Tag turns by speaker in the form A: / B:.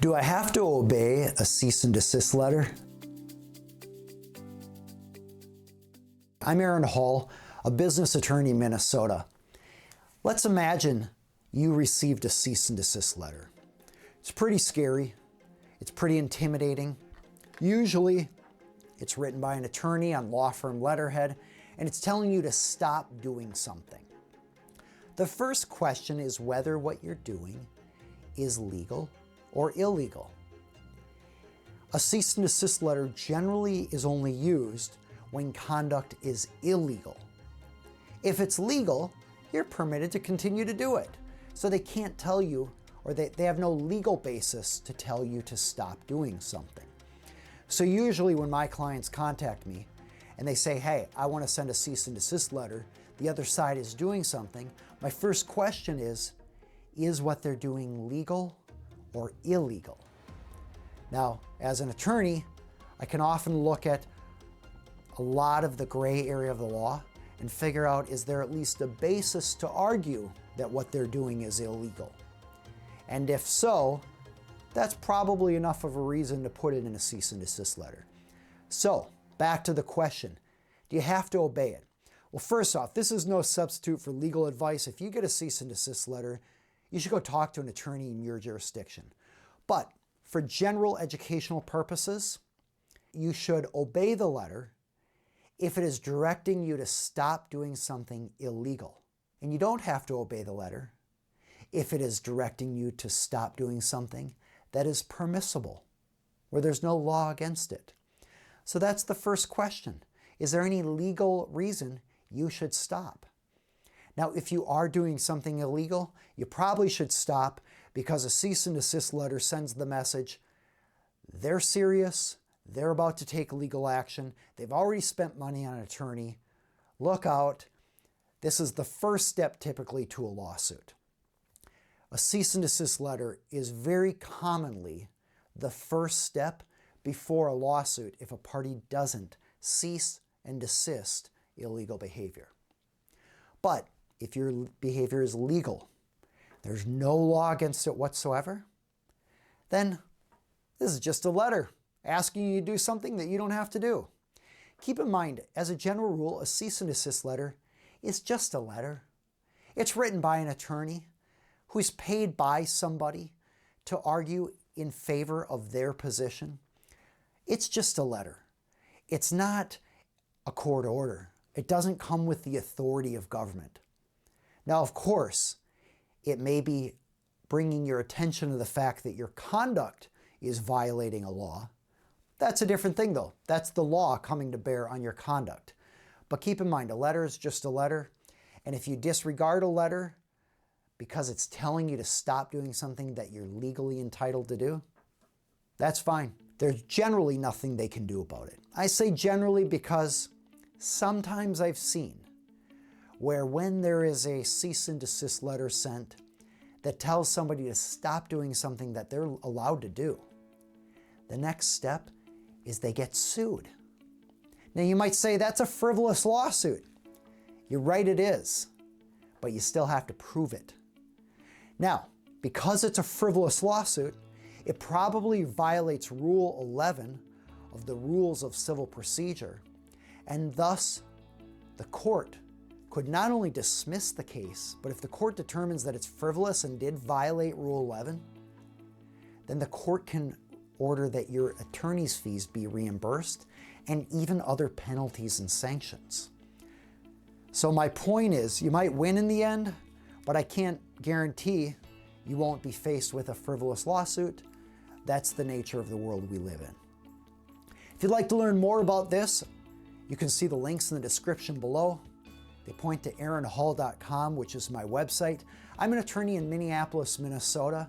A: Do I have to obey a cease and desist letter? I'm Aaron Hall, a business attorney in Minnesota. Let's imagine you received a cease and desist letter. It's pretty scary. It's pretty intimidating. Usually, it's written by an attorney on law firm letterhead, and it's telling you to stop doing something. The first question is whether what you're doing is legal or illegal. A cease and desist letter generally is only used when conduct is illegal. If it's legal, you're permitted to continue to do it. So they can't tell you, or they have no legal basis to tell you to stop doing something. So usually when my clients contact me and they say, hey, I want to send a cease and desist letter, the other side is doing something, my first question is what they're doing legal or illegal? Now, as an attorney, I can often look at a lot of the gray area of the law and figure out, is there at least a basis to argue that what they're doing is illegal? And if so, that's probably enough of a reason to put it in a cease and desist letter. So, back to the question, do you have to obey it? Well, first off, this is no substitute for legal advice. If you get a cease and desist letter, you should go talk to an attorney in your jurisdiction. But for general educational purposes, you should obey the letter if it is directing you to stop doing something illegal. And you don't have to obey the letter if it is directing you to stop doing something that is permissible, where there's no law against it. So that's the first question. Is there any legal reason you should stop? Now, if you are doing something illegal, you probably should stop because a cease and desist letter sends the message, they're serious, they're about to take legal action, they've already spent money on an attorney, look out. This is the first step typically to a lawsuit. A cease and desist letter is very commonly the first step before a lawsuit if a party doesn't cease and desist illegal behavior. But if your behavior is legal, there's no law against it whatsoever, then this is just a letter asking you to do something that you don't have to do. Keep in mind, as a general rule, a cease and desist letter is just a letter. It's written by an attorney who's paid by somebody to argue in favor of their position. It's just a letter. It's not a court order. It doesn't come with the authority of government. Now, of course, it may be bringing your attention to the fact that your conduct is violating a law. That's a different thing, though. That's the law coming to bear on your conduct. But keep in mind, a letter is just a letter. And if you disregard a letter because it's telling you to stop doing something that you're legally entitled to do, that's fine. There's generally nothing they can do about it. I say generally because sometimes I've seen where when there is a cease and desist letter sent that tells somebody to stop doing something that they're allowed to do, the next step is they get sued. Now you might say that's a frivolous lawsuit. You're right, it is, but you still have to prove it. Now, because it's a frivolous lawsuit, it probably violates Rule 11 of the Rules of Civil Procedure, and thus the court could not only dismiss the case, but if the court determines that it's frivolous and did violate Rule 11, then the court can order that your attorney's fees be reimbursed and even other penalties and sanctions. So my point is, you might win in the end, but I can't guarantee you won't be faced with a frivolous lawsuit. That's the nature of the world we live in. If you'd like to learn more about this, you can see the links in the description below. They point to aaronhall.com, which is my website. I'm an attorney in Minneapolis, Minnesota.